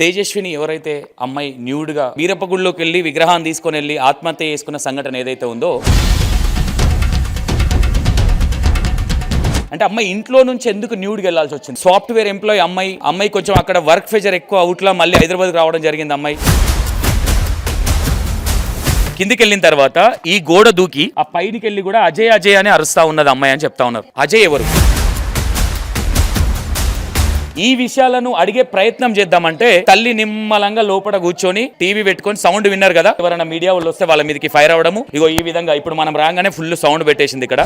తేజస్విని ఎవరైతే అమ్మాయి న్యూడ్గా వీరప్పగుడిలోకి వెళ్ళి విగ్రహాన్ని తీసుకొని వెళ్ళి ఆత్మహత్య చేసుకున్న సంఘటన ఏదైతే ఉందో, అంటే అమ్మాయి ఇంట్లో నుంచి ఎందుకు న్యూడ్గా వెళ్ళాల్సి వచ్చింది? సాఫ్ట్వేర్ ఎంప్లాయీ అమ్మాయి కొంచెం అక్కడ వర్క్ ప్రెషర్ ఎక్కువ అవుట్లా మళ్ళీ హైదరాబాద్కి రావడం జరిగింది. అమ్మాయి కిందికి వెళ్ళిన తర్వాత ఈ గోడ దూకి ఆ పైకి వెళ్ళి కూడా అజయ్ అజయ్ అని అరుస్తా ఉన్నది అమ్మాయి అని చెప్తా ఉన్నారు. అజయ్ ఎవరు? ఈ విషయాలను అడిగే ప్రయత్నం చేద్దామంటే తల్లి నిమ్మలంగా లోపల కూర్చొని టీవీ పెట్టుకొని సౌండ్ విన్నారు కదా, ఎవరైనా మీడియా వాళ్ళు వస్తే వాళ్ళ మీదకి ఫైర్ అవ్వడము. ఇగో ఈ విధంగా ఇప్పుడు మనం రాగానే ఫుల్ సౌండ్ పెట్టేసింది ఇక్కడ.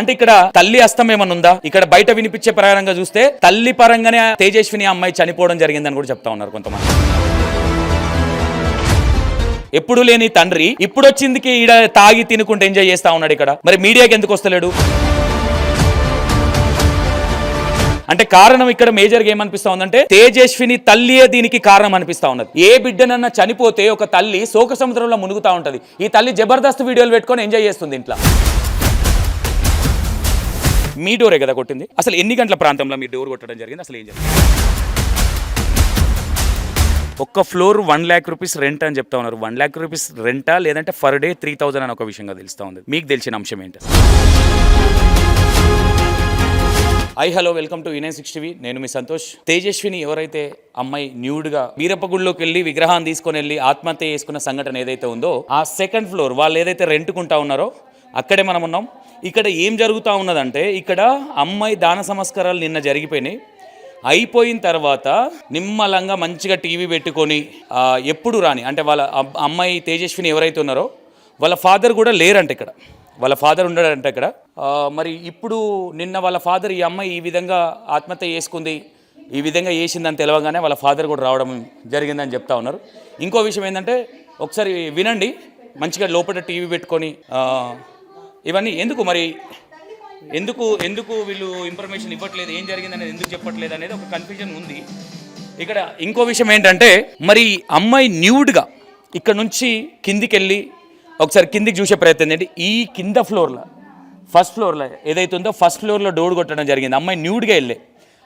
అంటే ఇక్కడ తల్లి అస్తం ఏమన్నా ఉందా? ఇక్కడ బయట వినిపించే ప్రకారంగా చూస్తే తల్లి పరంగానే తేజస్విని అమ్మాయి చనిపోవడం జరిగిందని కూడా చెప్తా ఉన్నారు కొంతమంది. ఎప్పుడు లేని తండ్రి ఇప్పుడు వచ్చిందికి ఈడ తాగి తినుకుంటూ ఎంజాయ్ చేస్తా ఉన్నాడు ఇక్కడ. మరి మీడియాకి ఎందుకు వస్తలేడు? అంటే కారణం ఇక్కడ మేజర్గా ఏమనిపిస్తా ఉందంటే తేజస్విని తల్లియే దీనికి కారణం అనిపిస్తా ఉన్నది. ఏ బిడ్డనన్నా చనిపోతే ఒక తల్లి శోక సముద్రంలో మునుగుతా ఉంటది. ఈ తల్లి జబర్దస్త్ వీడియోలు పెట్టుకొని ఎంజాయ్ చేస్తుంది ఇంట్లో. మీ డోరే కదా కొట్టింది. అసలు ఎన్ని గంటల ప్రాంతంలో మీ డోర్ కొట్టడం జరిగింది? అసలు ఏం జరిగింది? ఒక్క ఫ్లోర్ 1 lakh rupees రెంట్ అని చెప్తా ఉన్నారు. 1 lakh rupees రెంటా లేదంటే ఫర్ డే 3000 అని ఒక విషయంగా తెలుస్తా ఉంది. మీకు తెలిసిన అంశం ఏంటి? Hello, welcome to Ine 6 TV. నేను మీ సంతోష్. తేజస్విని ఎవరైతే అమ్మాయి న్యూడ్గా వీరప్పగుడిలోకి వెళ్ళి విగ్రహాన్ని తీసుకొని వెళ్ళి ఆత్మహత్య చేసుకున్న సంఘటన ఏదైతే ఉందో, ఆ సెకండ్ ఫ్లోర్ వాళ్ళు ఏదైతే రెంట్కుంటా ఉన్నారో అక్కడే మనం ఉన్నాం. ఇక్కడ ఏం జరుగుతూ ఉన్నదంటే, ఇక్కడ అమ్మాయి దాన సంస్కారాలు నిన్న జరిగిపోయినాయి. అయిపోయిన తర్వాత నిమ్మలంగా మంచిగా టీవీ పెట్టుకొని ఎప్పుడు రాని అంటే వాళ్ళ అమ్మాయి తేజస్విని ఎవరైతే ఉన్నారో వాళ్ళ ఫాదర్ కూడా లేరంట ఇక్కడ. వాళ్ళ ఫాదర్ ఉండడంట ఇక్కడ. మరి ఇప్పుడు నిన్న వాళ్ళ ఫాదర్ ఈ అమ్మాయి ఈ విధంగా ఆత్మహత్య చేసుకుంది, ఈ విధంగా చేసిందని తెలవగానే వాళ్ళ ఫాదర్ కూడా రావడం జరిగిందని చెప్తా ఉన్నారు. ఇంకో విషయం ఏంటంటే ఒకసారి వినండి మంచిగా లోపల టీవీ పెట్టుకొని. ఇవన్నీ ఎందుకు మరి ఎందుకు వీళ్ళు ఇన్ఫర్మేషన్ ఇవ్వట్లేదు, ఏం జరిగిందనేది ఎందుకు చెప్పట్లేదు అనేది ఒక కన్ఫ్యూజన్ ఉంది ఇక్కడ. ఇంకో విషయం ఏంటంటే మరి అమ్మాయి న్యూడ్గా ఇక్కడ నుంచి కిందికి వెళ్ళి ఒకసారి కిందికి చూసే ప్రయత్నం ఏంటి, ఈ కింద ఫ్లోర్లో ఫస్ట్ ఫ్లోర్లో ఏదైతే ఉందో ఫస్ట్ ఫ్లోర్లో డోర్ కొట్టడం జరిగింది. అమ్మాయి న్యూడ్గా వెళ్ళే,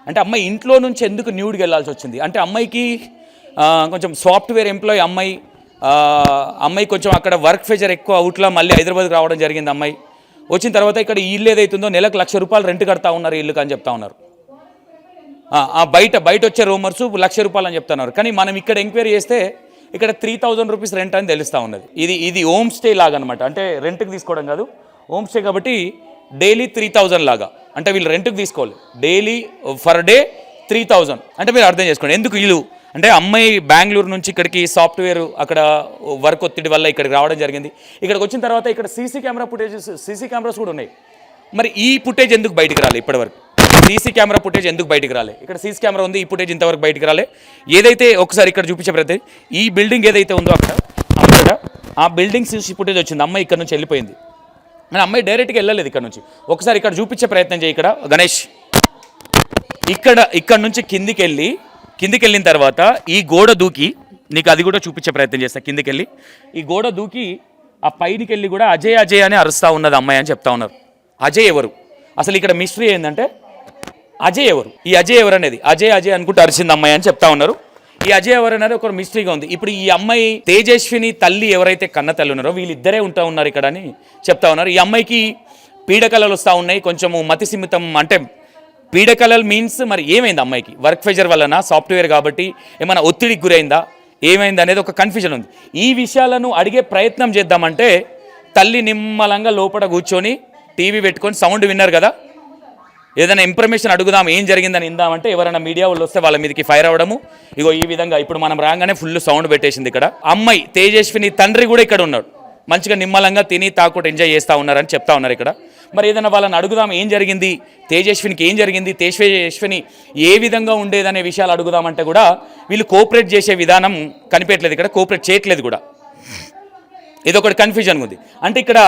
అంటే అమ్మాయి ఇంట్లో నుంచి ఎందుకు న్యూడ్గా వెళ్ళాల్సి వచ్చింది అంటే అమ్మాయికి కొంచెం సాఫ్ట్వేర్ ఎంప్లాయీ అమ్మాయి కొంచెం అక్కడ వర్క్ ప్రెషర్ ఎక్కువ అవుట్లా మళ్ళీ హైదరాబాద్కి రావడం జరిగింది. అమ్మాయి వచ్చిన తర్వాత ఇక్కడ ఇల్లు ఏదైతుందో నెలకు 1,00,000 రూపాయలు రెంట్ కడతా ఉన్నారు ఇల్లుకి అని చెప్తా ఉన్నారు. బయట వచ్చే రూమర్స్ 1,00,000 రూపాయలు అని చెప్తున్నారు. కానీ మనం ఇక్కడ ఎంక్వైరీ చేస్తే ఇక్కడ 3000 రూపీస్ రెంట్ అని తెలుస్తూ ఉన్నది. ఇది హోమ్ స్టే లాగా అనమాట. అంటే రెంట్కి తీసుకోవడం కాదు, హోమ్ స్టే కాబట్టి డైలీ 3000 లాగా. అంటే వీళ్ళు రెంట్కి తీసుకోవాలి డైలీ ఫర్ డే 3000. అంటే మీరు అర్థం చేసుకోండి ఎందుకు వీళ్ళు అంటే అమ్మాయి బెంగళూరు నుంచి ఇక్కడికి సాఫ్ట్వేర్ అక్కడ వర్క్ ఒత్తిడి వల్ల ఇక్కడికి రావడం జరిగింది. ఇక్కడికి వచ్చిన తర్వాత ఇక్కడ సీసీ కెమెరాస్ కూడా ఉన్నాయి. మరి ఈ ఫుటేజ్ ఎందుకు బయటికి రాలేదు ఇప్పటివరకు? సీసీ కెమెరా ఫుటేజ్ ఎందుకు బయటికి రాలే? ఇక్కడ సీసీ కెమెరా ఉంది, ఈ ఫుటేజ్ ఇంతవరకు బయటికి రాలే. ఏదైతే ఒకసారి ఇక్కడ చూపించే ప్రతి ఈ బిల్డింగ్ ఏదైతే ఉందో అక్కడ ఆ బిల్డింగ్ సీసీ ఫుటేజ్ వచ్చింది. అమ్మాయి ఇక్కడ నుంచి వెళ్ళిపోయింది. కానీ అమ్మాయి డైరెక్ట్గా వెళ్ళలేదు ఇక్కడ నుంచి. ఒకసారి ఇక్కడ చూపించే ప్రయత్నం చేయి. ఇక్కడ గణేష్ ఇక్కడ నుంచి కిందికి వెళ్ళిన తర్వాత ఈ గోడ దూకి, నీకు అది కూడా చూపించే ప్రయత్నం చేస్తా. కిందికి వెళ్ళి ఈ గోడ దూకి ఆ పైకి వెళ్ళి కూడా అజయ్ అజయ్ అని అరుస్తా ఉన్నది అమ్మాయి అని చెప్తా ఉన్నారు. అజయ్ ఎవరు? అసలు ఇక్కడ మిస్టరీ ఏంటంటే అజయ్ ఎవరు? ఈ అజయ్ ఎవరు అనేది అజయ్ అనుకుంటూ అరిచింది అమ్మాయి అని చెప్తా ఉన్నారు. ఈ అజయ్ ఎవరు అనేది ఒక మిస్టరీగా ఉంది. ఇప్పుడు ఈ అమ్మాయి తేజస్విని తల్లి ఎవరైతే కన్న తల్లి ఉన్నారో వీళ్ళిద్దరే ఉంటా ఉన్నారు ఇక్కడ అని చెప్తా ఉన్నారు. ఈ అమ్మాయికి పీడకలలు వస్తూ ఉన్నాయి, కొంచెము మతి సిమితం. అంటే పీడకలలు మీన్స్ మరి ఏమైంది అమ్మాయికి? వర్క్ ప్రెషర్ వలన సాఫ్ట్వేర్ కాబట్టి ఏమైనా ఒత్తిడికి గురైందా, ఏమైంది అనేది ఒక కన్ఫ్యూజన్ ఉంది. ఈ విషయాలను అడిగే ప్రయత్నం చేద్దామంటే తల్లి నిమ్మలంగా లోపల కూర్చొని టీవీ పెట్టుకొని సౌండ్ విన్నారు కదా, ఏదైనా ఇన్ఫర్మేషన్ అడుగుదాం ఏం జరిగిందని ఇందామంటే ఎవరైనా మీడియా వాళ్ళు వస్తే వాళ్ళ మీదకి ఫైర్ అవ్వడము. ఇగో ఈ విధంగా ఇప్పుడు మనం రాగానే ఫుల్ సౌండ్ పెట్టేసింది ఇక్కడ. అమ్మాయి తేజస్విని తండ్రి కూడా ఇక్కడ ఉన్నాడు, మంచిగా నిమ్మలంగా తిని తాకుట ఎంజాయ్ చేస్తూ ఉన్నారని చెప్తా ఉన్నారు ఇక్కడ. మరి ఏదైనా వాళ్ళని అడుగుదాం ఏం జరిగింది, తేజస్వినికి ఏం జరిగింది, తేజస్విని ఏ విధంగా ఉండేదనే విషయాలు అడుగుదామంటే కూడా వీళ్ళు కోఆపరేట్ చేసే విధానం కనిపించట్లేదు ఇక్కడ, కోఆపరేట్ చేయట్లేదు కూడా. ఇదొకటి కన్ఫ్యూజన్ ఉంది. అంటే ఇక్కడ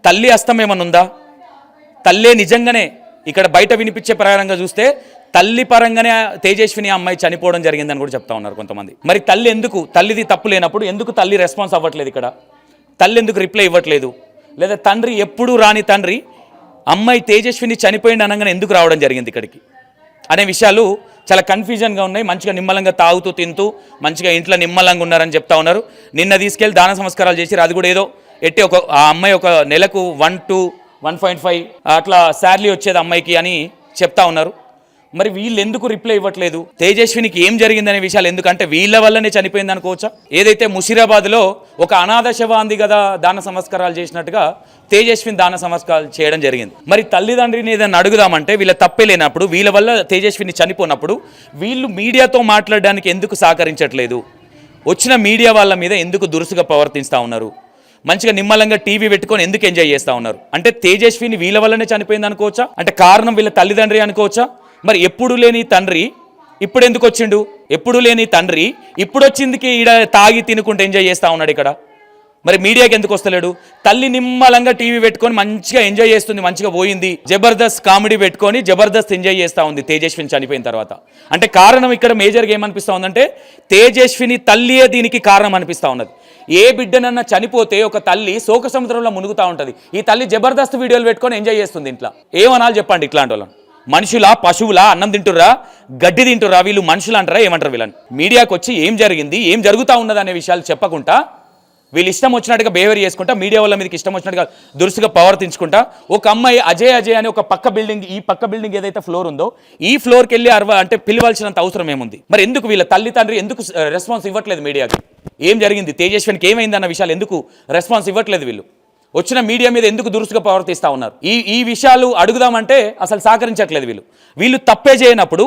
తల్లి అస్తం ఏమన్నా ఉందా? తల్లే నిజంగానే ఇక్కడ బయట వినిపించే ప్రకారంగా చూస్తే తల్లి పరంగానే తేజస్విని అమ్మాయి చనిపోవడం జరిగిందని కూడా చెప్తా ఉన్నారు కొంతమంది. మరి తల్లిది తప్పు లేనప్పుడు ఎందుకు తల్లి రెస్పాన్స్ అవ్వట్లేదు ఇక్కడ? తల్లి ఎందుకు రిప్లై ఇవ్వట్లేదు? లేదా తండ్రి ఎప్పుడు రాని తండ్రి అమ్మాయి తేజస్విని చనిపోయింది అనగానే ఎందుకు రావడం జరిగింది ఇక్కడికి అనే విషయాలు చాలా కన్ఫ్యూజన్గా ఉన్నాయి. మంచిగా నిమ్మలంగా తాగుతూ తింటూ మంచిగా ఇంట్లో నిమ్మలంగా ఉన్నారని చెప్తా ఉన్నారు. నిన్న తీసుకెళ్ళి దాన సంస్కారాలు చేసి అది కూడా ఏదో ఎట్టి ఆ అమ్మాయి ఒక నెలకు 1 to 1.5 అట్లా శాలరీ వచ్చేది అమ్మాయికి అని చెప్తా ఉన్నారు. మరి వీళ్ళు ఎందుకు రిప్లై ఇవ్వట్లేదు? తేజస్వినికి ఏం జరిగిందనే విషయాలు ఎందుకంటే వీళ్ళ వల్లనే చనిపోయింది అనుకోవచ్చా? ఏదైతే ముషీరాబాద్లో ఒక అనాథ శవాంది కదా దాన సంస్కారాలు చేసినట్టుగా తేజస్విని దాన సంస్కారాలు చేయడం జరిగింది. మరి తల్లిదండ్రిని ఏదైనా అడుగుదామంటే వీళ్ళ తప్పే లేనప్పుడు, వీళ్ళ వల్ల తేజస్విని చనిపోయినప్పుడు వీళ్ళు మీడియాతో మాట్లాడడానికి ఎందుకు సహకరించట్లేదు? వచ్చిన మీడియా వాళ్ళ మీద ఎందుకు దురుసుగా ప్రవర్తిస్తూ ఉన్నారు? మంచిగా నిమ్మలంగా టీవీ పెట్టుకొని ఎందుకు ఎంజాయ్ చేస్తూ ఉన్నారు? అంటే తేజస్విని వీళ్ళ వల్లనే చనిపోయింది అనుకోవచ్చా? అంటే కారణం వీళ్ళ తల్లిదండ్రి అనుకోవచ్చా? మరి ఎప్పుడు లేని తండ్రి ఇప్పుడు ఎందుకు వచ్చిండు? ఎప్పుడు లేని తండ్రి ఇప్పుడు వచ్చిందికి ఈడ తాగి తినుకుంటూ ఎంజాయ్ చేస్తూ ఉన్నాడు ఇక్కడ. మరి మీడియాకి ఎందుకు వస్తలేడు? తల్లి నిమ్మలంగా టీవీ పెట్టుకొని మంచిగా ఎంజాయ్ చేస్తుంది, మంచిగా పోయింది, జబర్దస్త్ కామెడీ పెట్టుకొని జబర్దస్త్ ఎంజాయ్ చేస్తూ ఉంది తేజస్విని చనిపోయిన తర్వాత. అంటే కారణం ఇక్కడ మేజర్గా ఏమనిపిస్తూ ఉందంటే తేజస్విని తల్లియే దీనికి కారణం అనిపిస్తూ ఉన్నది. ఏ బిడ్డనన్నా చనిపోతే ఒక తల్లి శోక సముద్రంలో మునుగుతూ ఉంటుంది. ఈ తల్లి జబర్దస్త్ వీడియోలు పెట్టుకొని ఎంజాయ్ చేస్తుంది ఇంట్లో. ఏమనాలి చెప్పండి? ఇట్లాంటి వాళ్ళని మనుషులా పశువులా? అన్నం తింటుర్రా, గడ్డి తింటుర్రా? వీళ్ళు మనుషులు అంటారా? ఏమంటారు వీళ్ళని? మీడియాకి వచ్చి ఏం జరిగింది, ఏం జరుగుతూ ఉన్నది అనే విషయాలు చెప్పకుండా వీళ్ళు ఇష్టం వచ్చినట్టుగా బిహేవియర్ చేసుకుంటా, మీడియా వాళ్ళ మీదకి ఇష్టం వచ్చినట్టుగా దురుసుగా ప్రవర్తించుకుంటా, ఒక అమ్మాయి అజయ్ అని ఒక పక్క బిల్డింగ్, ఈ పక్క బిల్డింగ్ ఏదైతే ఫ్లోర్ ఉందో ఈ ఫ్లోర్కి వెళ్ళి అంటే పిలవాల్సినంత అవసరం ఏముంది? మరి ఎందుకు వీళ్ళ తల్లి తండ్రి ఎందుకు రెస్పాన్స్ ఇవ్వట్లేదు మీడియాకి? ఏం జరిగింది, తేజస్వినికి ఏమైంది అన్న విషయాలు ఎందుకు రెస్పాన్స్ ఇవ్వట్లేదు? వీళ్ళు వచ్చిన మీడియా మీద ఎందుకు దురుసుగా ప్రవర్తిస్తూ ఉన్నారు? ఈ విషయాలు అడుగుదామంటే అసలు సహకరించట్లేదు. వీళ్ళు తప్పే చేయనప్పుడు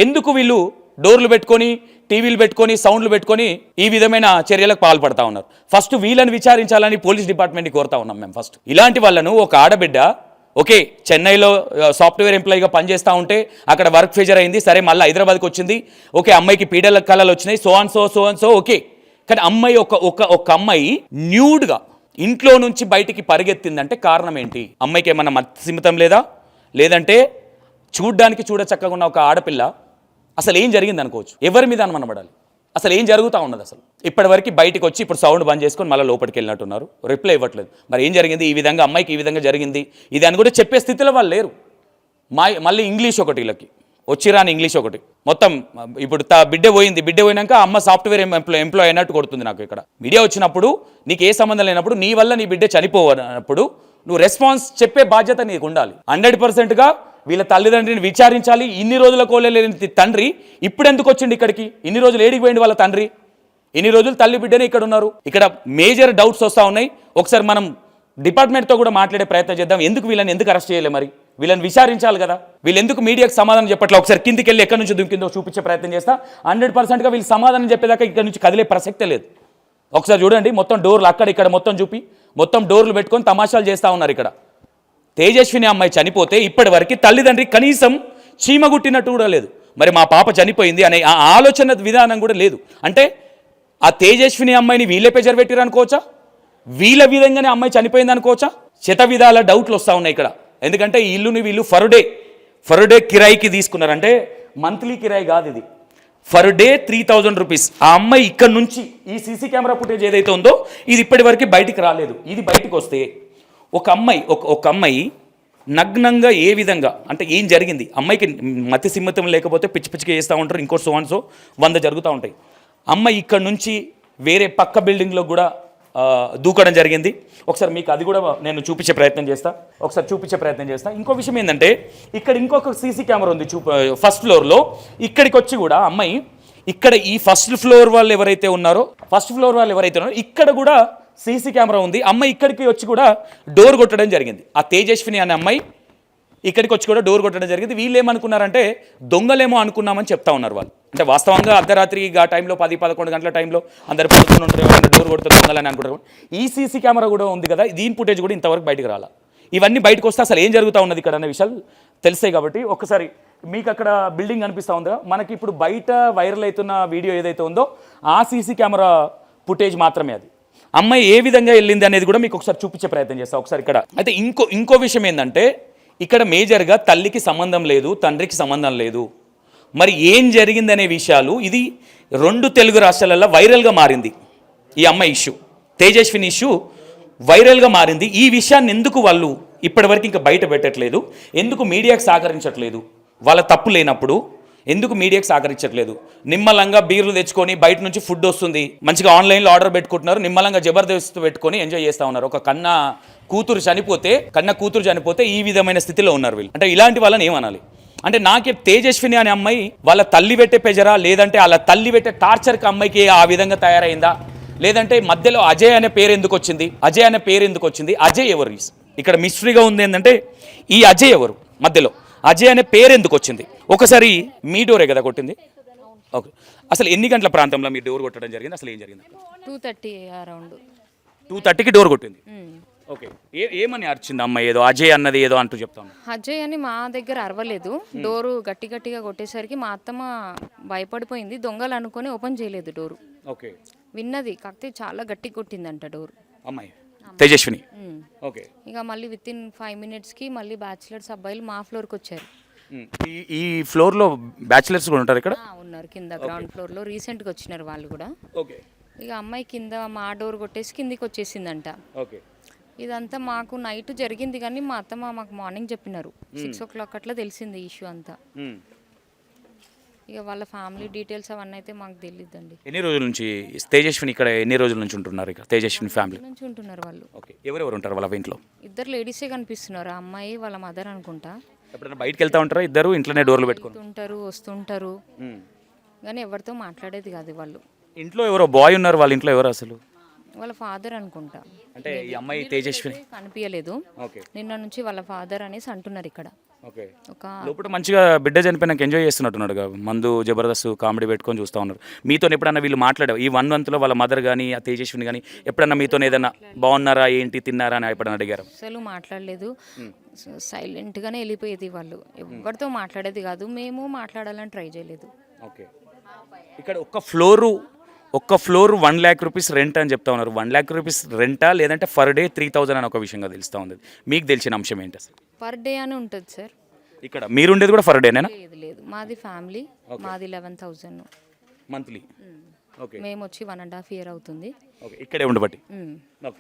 ఎందుకు వీళ్ళు డోర్లు పెట్టుకొని టీవీలు పెట్టుకొని సౌండ్లు పెట్టుకొని ఈ విధమైన చర్యలకు పాల్పడతా ఉన్నారు? ఫస్ట్ వీళ్ళని విచారించాలని పోలీస్ డిపార్ట్మెంట్ని కోరుతా ఉన్నాం మేము. ఫస్ట్ ఇలాంటి వాళ్ళను ఒక ఆడబిడ్డ ఓకే చెన్నైలో సాఫ్ట్వేర్ ఎంప్లాయీగా పనిచేస్తూ ఉంటే అక్కడ వర్క్ ఫెజర్ అయింది, సరే మళ్ళీ హైదరాబాద్కి వచ్చింది, ఓకే అమ్మాయికి పీడల కళలు వచ్చినాయి, సో అండ్ సో ఓకే. కానీ అమ్మాయి ఒక అమ్మాయి న్యూడ్గా ఇంట్లో నుంచి బయటికి పరిగెత్తిందంటే కారణం ఏంటి? అమ్మాయికి ఏమన్నా మత్సిమితం లేదా? లేదంటే చూడ్డానికి చక్కగా ఉన్న ఒక ఆడపిల్ల అసలు ఏం జరిగింది అనుకోవచ్చు? ఎవరి మీద అనుమానపడాలి? అసలు ఏం జరుగుతూ ఉన్నది? అసలు ఇప్పటివరకు బయటికి వచ్చి ఇప్పుడు సౌండ్ బంద్ చేసుకొని మళ్ళీ లోపలికి వెళ్ళినట్టున్నారు, రిప్లై ఇవ్వట్లేదు. మరి ఏం జరిగింది? ఈ విధంగా అమ్మాయికి ఈ విధంగా జరిగింది ఇది అని కూడా చెప్పే స్థితిలో వాళ్ళు లేరు. మళ్ళీ ఇంగ్లీష్ ఒకటి, వీళ్ళకి వచ్చిరాని ఇంగ్లీష్ ఒకటి మొత్తం. ఇప్పుడు బిడ్డ పోయినాక అమ్మ సాఫ్ట్వేర్ ఎంప్లాయ్ అయినట్టు కొడుతుంది నాకు ఇక్కడ. మీడియా వచ్చినప్పుడు నీకు ఏ సంబంధం లేనప్పుడు, నీ వల్ల నీ బిడ్డ చనిపోవనప్పుడు నువ్వు రెస్పాన్స్ చెప్పే బాధ్యత నీకు ఉండాలి. 100%గా వీళ్ళ తల్లిదండ్రిని విచారించాలి. ఇన్ని రోజుల కోలేని తండ్రి ఇప్పుడు ఎందుకు వచ్చిండు ఇక్కడికి? ఇన్ని రోజులు ఏడికి పోయింది వాళ్ళ తండ్రి? ఇన్ని రోజులు తల్లి బిడ్డనే ఇక్కడ ఉన్నారు. ఇక్కడ మేజర్ డౌట్స్ వస్తూ ఉన్నాయి. ఒకసారి మనం డిపార్ట్మెంట్తో కూడా మాట్లాడే ప్రయత్నం చేద్దాం. వీళ్ళని ఎందుకు అరెస్ట్ చేయలే? మరి వీళ్ళని విచారించాలి కదా. వీళ్ళు ఎందుకు మీడియాకి సమాధానం చెప్పట్లే? ఒకసారి కిందికి వెళ్ళి ఎక్కడి నుంచి దుంకిందో చూపించే ప్రయత్నం చేస్తా. 100%గా వీళ్ళు సమాధానం చెప్పేదాకా ఇక్కడ నుంచి కదిలే ప్రసక్తే లేదు. ఒకసారి చూడండి, మొత్తం డోర్లు ఇక్కడ మొత్తం చూపి మొత్తం డోర్లు పెట్టుకొని తమాషాలు చేస్తూ ఉన్నారు ఇక్కడ. తేజస్విని అమ్మాయి చనిపోతే ఇప్పటి వరకు తల్లిదండ్రి కనీసం చీమగుట్టినట్టు కూడా లేదు. మరి మా పాప చనిపోయింది అనే ఆ ఆలోచన విధానం కూడా లేదు. అంటే ఆ తేజస్విని అమ్మాయిని వీళ్ళే ప్రెజర్ పెట్టారు అనుకోవచ్చా? వీళ్ళ విధంగానే అమ్మాయి చనిపోయింది అనుకోవచ్చా? శత విధాల డౌట్లు వస్తూ ఉన్నాయి ఇక్కడ. ఎందుకంటే ఈ ఇల్లుని వీళ్ళు ఫర్ డే కిరాయికి తీసుకున్నారు. అంటే మంత్లీ కిరాయి కాదు ఇది, ఫర్ డే 3000 రూపీస్. ఆ అమ్మాయి ఇక్కడ నుంచి ఈ సీసీ కెమెరా ఫుటేజ్ ఏదైతే ఉందో ఇది ఇప్పటి వరకు బయటికి రాలేదు. ఇది బయటకు వస్తే ఒక అమ్మాయి నగ్నంగా ఏ విధంగా అంటే ఏం జరిగింది? అమ్మాయికి మతి సిమ్మతం లేకపోతే పిచ్చిగా చేస్తూ ఉంటారు, ఇంకో సో 100 జరుగుతూ ఉంటాయి. అమ్మాయి ఇక్కడ నుంచి వేరే పక్క బిల్డింగ్లో కూడా దూకడం జరిగింది. ఒకసారి మీకు అది కూడా నేను చూపించే ప్రయత్నం చేస్తా. ఇంకో విషయం ఏంటంటే ఇక్కడ ఇంకొక సీసీ కెమెరా ఉంది ఫస్ట్ ఫ్లోర్లో. ఇక్కడికి వచ్చి కూడా అమ్మాయి ఇక్కడ ఈ ఫస్ట్ ఫ్లోర్ వాళ్ళు ఎవరైతే ఉన్నారో ఇక్కడ కూడా సీసీ కెమెరా ఉంది. అమ్మాయి ఇక్కడికి వచ్చి కూడా డోర్ కొట్టడం జరిగింది. ఆ తేజస్విని అనే అమ్మాయి ఇక్కడికి వచ్చి కూడా డోర్ కొట్టడం జరిగింది. వీళ్ళు ఏమనుకున్నారంటే దొంగలేమో అనుకున్నామని చెప్తా ఉన్నారు వాళ్ళు. అంటే వాస్తవంగా అర్ధరాత్రి ఆ టైంలో 10-11 గంటల టైంలో అందరు పడుకుని ఉంటారు, డోర్ కొడుతుంది దొంగలని అనుకుంటారు. ఈ సీసీ కెమెరా కూడా ఉంది కదా, దీని ఫుటేజ్ కూడా ఇంతవరకు బయటకు రాలా. ఇవన్నీ బయటకు వస్తే అసలు ఏం జరుగుతూ ఉన్నది ఇక్కడ అనే విషయాలు తెలిసాయి. కాబట్టి ఒక్కసారి మీకు అక్కడ బిల్డింగ్ అనిపిస్తూ ఉందా? మనకి ఇప్పుడు బయట వైరల్ అవుతున్న వీడియో ఏదైతే ఉందో ఆ సీసీ కెమెరా ఫుటేజ్ మాత్రమే. అది అమ్మాయి ఏ విధంగా వెళ్ళింది అనేది కూడా మీకు ఒకసారి చూపించే ప్రయత్నం చేస్తాను ఒకసారి ఇక్కడ. అయితే ఇంకో విషయం ఏంటంటే ఇక్కడ మేజర్గా తల్లికి సంబంధం లేదు, తండ్రికి సంబంధం లేదు. మరి ఏం జరిగిందనే విషయాలు ఇది 2 తెలుగు రాష్ట్రాలలో వైరల్గా మారింది. ఈ అమ్మాయి ఇష్యూ, తేజస్విని ఇష్యూ వైరల్గా మారింది. ఈ విషయాన్ని ఎందుకు వాళ్ళు ఇప్పటివరకు ఇంకా బయట పెట్టట్లేదు? ఎందుకు మీడియాకు సహకరించట్లేదు? వాళ్ళ తప్పు లేనప్పుడు ఎందుకు మీడియాకి సహకరించట్లేదు? నిమ్మలంగా బీర్లు తెచ్చుకొని బయట నుంచి ఫుడ్ వస్తుంది, మంచిగా ఆన్లైన్లో ఆర్డర్ పెట్టుకుంటున్నారు, నిమ్మలంగా జబర్దస్త్ పెట్టుకొని ఎంజాయ్ చేస్తూ ఉన్నారు. ఒక కన్న కూతురు చనిపోతే ఈ విధమైన స్థితిలో ఉన్నారు వీళ్ళు. అంటే ఇలాంటి వాళ్ళని ఏమనాలి? అంటే నాకే తేజస్విని అనే అమ్మాయి వాళ్ళ తల్లి పెట్టే పెజరా, లేదంటే వాళ్ళ తల్లి పెట్టే టార్చర్కి అమ్మాయికి ఆ విధంగా తయారైందా, లేదంటే మధ్యలో అజయ్ అనే పేరు ఎందుకు వచ్చింది? అజయ్ ఎవరు? ఇక్కడ మిస్టరీగా ఉంది ఏంటంటే ఈ అజయ్ ఎవరు, మధ్యలో అజయ్ అనే పేరు ఎందుకు వచ్చింది? ఒకసారి మీ డోరే కదా కొట్టింది? ఓకే, అసలు ఎన్ని గంటల ప్రాంతంలో మీరు డోర్ కొట్టడం జరిగింది? అసలు ఏం జరిగింది? 2:30 అరౌండ్. 2:30కి డోర్ కొట్టింది. ఓకే, ఏమని అరిచింది అమ్మాయి? ఏదో అజయ్ అన్నది ఏదో అంటూ చెప్తాను. అజయ్ అని మా దగ్గర అరవలేదు. డోరు గట్టిగా కొట్టేసరికి మా అత్తమ్మ భయపడిపోయింది. దొంగలు అనుకొని ఓపెన్ చేయలేదు డోరు. ఓకే, విన్నది, కాకపోతే చాలా గట్టి కొట్టిందంట డోరు అమ్మాయి తేజస్విని. ఓకే, ఇక మళ్ళీ విత్ ఇన్ 5 minutesకి మళ్ళీ బ్యాచిలర్స్ అబ్బాయిలు మా ఫ్లోర్కి వచ్చారు. ఈ ఫ్లోర్లో బ్యాచిలర్స్ కూడా ఉంటారు ఇక్కడ? ఉన్నారు కింద గ్రౌండ్ ఫ్లోర్లో. రీసెంట్గా వచ్చినారు వాళ్ళు కూడా. ఓకే, ఇక అమ్మాయి కింద మా డోర్ కొట్టేసి కిందికి వచ్చేసిందంట. ఓకే, ఇదంతా మాకు నైట్ జరిగింది, కానీ మా అత్తమ్మ మాకు మార్నింగ్ చెప్పినారు. 6 o'clock అట్లా తెలిసింది ఈ ఇష్యూ అంతా. ఇక వాళ్ళ ఫ్యామిలీ డీటెయిల్స్ అవన్నీ అయితే మాకు తెలియదండి. ఎన్ని రోజుల నుంచి తేజస్విని ఇక్కడ ఎన్ని రోజుల నుంచి ఉంటున్నారు? ఇక్కడ తేజస్విని ఫ్యామిలీ నుంచి ఉంటున్నారు వాళ్ళు. ఓకే, ఎవరెవరు ఉంటారు వాళ్ళ ఇంట్లో? 2 లేడీసే కనిపిస్తున్నారు. ఆ అమ్మాయి వాళ్ళ మదర్ అనుకుంటా. ఎప్పుడైనా బయటకు వెళ్తా ఉంటారా ఇద్దరు? ఇంట్లోనే డోర్లు పెట్టుకుని ఉంటారు, వస్తుంటారు, కానీ ఎవరితో మాట్లాడేది కాదు వాళ్ళు. ఇంట్లో ఎవరో బాయ్ ఉన్నారు, వాళ్ళ ఇంట్లో ఎవరు అసలు? వాళ్ళ ఫాదర్ అనుకుంటా. అంటే ఈ అమ్మాయి తేజస్విని కనిపించలేదు. ఓకే, నిన్న నుంచి వాళ్ళ ఫాదర్ అనేసి అంటున్నారు ఇక్కడ. ఓకే, ఒక లోపల మంచిగా బిడ్డ చనిపోయినాక ఎంజాయ్ చేస్తున్నట్టున్నాడు, మందు జబర్దస్త్ కామెడీ పెట్టుకొని చూస్తూ ఉన్నారు. మీతో ఎప్పుడన్నా వీళ్ళు మాట్లాడారు ఈ 1 monthలో వాళ్ళ మదర్ కానీ ఆ తేజస్విని కానీ ఎప్పుడన్నా మీతో ఏదన్నా బాగున్నారా ఏంటి తిన్నారా అని ఎప్పుడన్నా అడిగారు? అసలు మాట్లాడలేదు. సైలెంట్గానే వెళ్ళిపోయేది వాళ్ళు. ఎవరితో మాట్లాడేది కాదు. మేము మాట్లాడాలని ట్రై చేయలేదు. ఓకే, ఇక్కడ ఒక్క ఫ్లోర్ 1 lakh rupees రెంట్ అని చెప్తా ఉన్నారు. 1 lakh rupees రెంటా, లేదంటే పర్ డే 3,000 అని ఒక విషయంగా తెలుస్తూ ఉంది. మీకు తెలిసిన అంశం ఏంటి అసలు? పర్ డే అని ఉంటుంది సార్. ఇక్కడ మీరుండేది కూడా పర్ డేనేనా? లేదు, మాది ఫ్యామిలీ. మాది 11,000 మంత్లీ. ఓకే, మేము వచ్చి 1.5 year అవుతుంది. ఓకే, ఇక్కడే ఉండబట్టి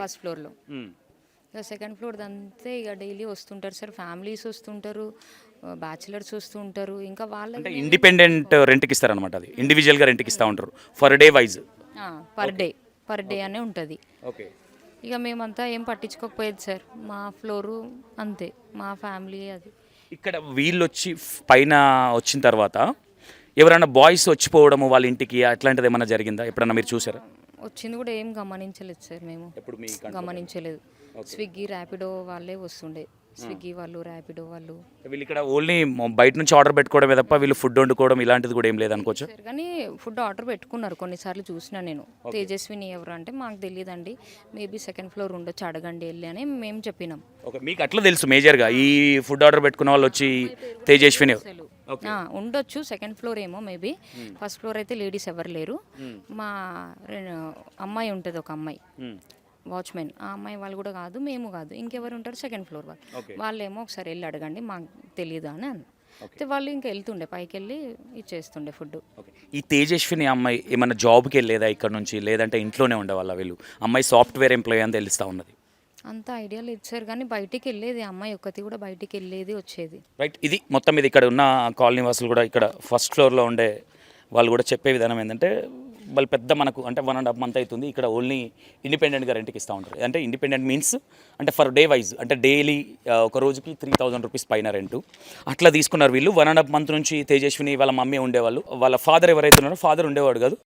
ఫస్ట్ ఫ్లోర్లో. ఇక సెకండ్ ఫ్లోర్ అంతే. ఇక డైలీ వస్తుంటారు సార్, ఫ్యామిలీస్ వస్తుంటారు, బ్యాచిలర్స్ వస్తూ ఉంటారు. ఇంకా అంటే ఇండిపెండెంట్ రెంట్కి ఇస్తారనమాట, అది ఇండివిజువల్గా రెంట్కి ఇస్తూ ఉంటారు per day wise. Per day అనే ఉంటుంది. ఓకే, ఇక మేమంతా ఏం పట్టించుకోకపోయేది సార్. మా ఫ్లోరు అంతే, మా ఫ్యామిలీ అది. ఇక్కడ వీళ్ళు వచ్చి పైన వచ్చిన తర్వాత ఎవరైనా బాయ్స్ వచ్చిపోవడము వాళ్ళ ఇంటికి అట్లాంటిది ఏమైనా జరిగిందా? ఎప్పుడన్నా మీరు చూసారా? వచ్చింది కూడా ఏం గమనించలేదు సార్. మేము గమనించలేదు. స్విగ్గీ ర్యాపిడో వాళ్ళే వస్తుండే. స్విగ్గీ వాళ్ళు, ర్యాపిడో వాళ్ళు. వీళ్ళు ఇక్కడ ఓన్లీ బయట నుంచి ఆర్డర్ పెట్టుకోవడమే తప్ప వీళ్ళు ఫుడ్ వండుకోవడం ఇలాంటిది కూడా ఏం లేదనుకోవచ్చు. కానీ ఫుడ్ ఆర్డర్ పెట్టుకున్నారు కొన్నిసార్లు చూసినా నేను. తేజస్విని ఎవరు అంటే మాకు తెలియదండి, మేబీ సెకండ్ ఫ్లోర్ ఉండొచ్చు, అడగండి వెళ్ళి అని మేము చెప్పినాం. ఓకే, మీకు అట్లా తెలుసు మేజర్గా ఈ ఫుడ్ ఆర్డర్ పెట్టుకున్న వాళ్ళు వచ్చి తేజస్విని ఉండొచ్చు. సెకండ్ ఫ్లోర్ ఏమో మేబీ. ఫస్ట్ ఫ్లోర్ అయితే లేడీస్ ఎవరు లేరు. మా అమ్మాయి ఉంటుంది, ఒక అమ్మాయి వాచ్మెన్. ఆ అమ్మాయి వాళ్ళు కూడా కాదు, మేము కాదు, ఇంకెవరు ఉంటారు సెకండ్ ఫ్లోర్ వాళ్ళేమో ఒకసారి వెళ్ళి అడగండి మాకు తెలియదు అని అయితే వాళ్ళు ఇంకా వెళ్తుండే పైకి వెళ్ళి ఇచ్చేస్తుండే ఫుడ్. ఈ తేజస్విని అమ్మాయి ఏమైనా జాబ్కి వెళ్ళేదా ఇక్కడ నుంచి, లేదంటే ఇంట్లోనే ఉండేవాళ్ళ వీళ్ళు? అమ్మాయి సాఫ్ట్వేర్ ఎంప్లాయీ అని తెలుస్తూ ఉన్నది. అంత ఐడియా లేదు సార్, కానీ బయటికి వెళ్ళేది అమ్మాయి ఒక్కటి కూడా, బయటికి వెళ్ళేది వచ్చేది. రైట్, ఇది మొత్తం ఇది ఇక్కడ ఉన్న కాలనీ వాసులు కూడా ఇక్కడ ఫస్ట్ ఫ్లోర్లో ఉండే వాళ్ళు కూడా చెప్పే విధానం ఏంటంటే వాళ్ళు పెద్ద మనకు అంటే 1.5 month అవుతుంది ఇక్కడ ఓన్లీ ఇండిపెండెంట్గా రెంట్కి ఇస్తూ ఉంటారు. అంటే ఇండిపెండెంట్ మీన్స్ అంటే ఫర్ డే వైజ్, అంటే డైలీ ఒక రోజుకి 3,000 rupees పైన రెంటు అట్లా తీసుకున్నారు వీళ్ళు. 1.5 month నుంచి తేజస్విని వాళ్ళ మమ్మీ ఉండేవాళ్ళు. వాళ్ళ ఫాదర్ ఎవరైతే ఉన్నారో ఫాదర్ ఉండేవాడు కాదు.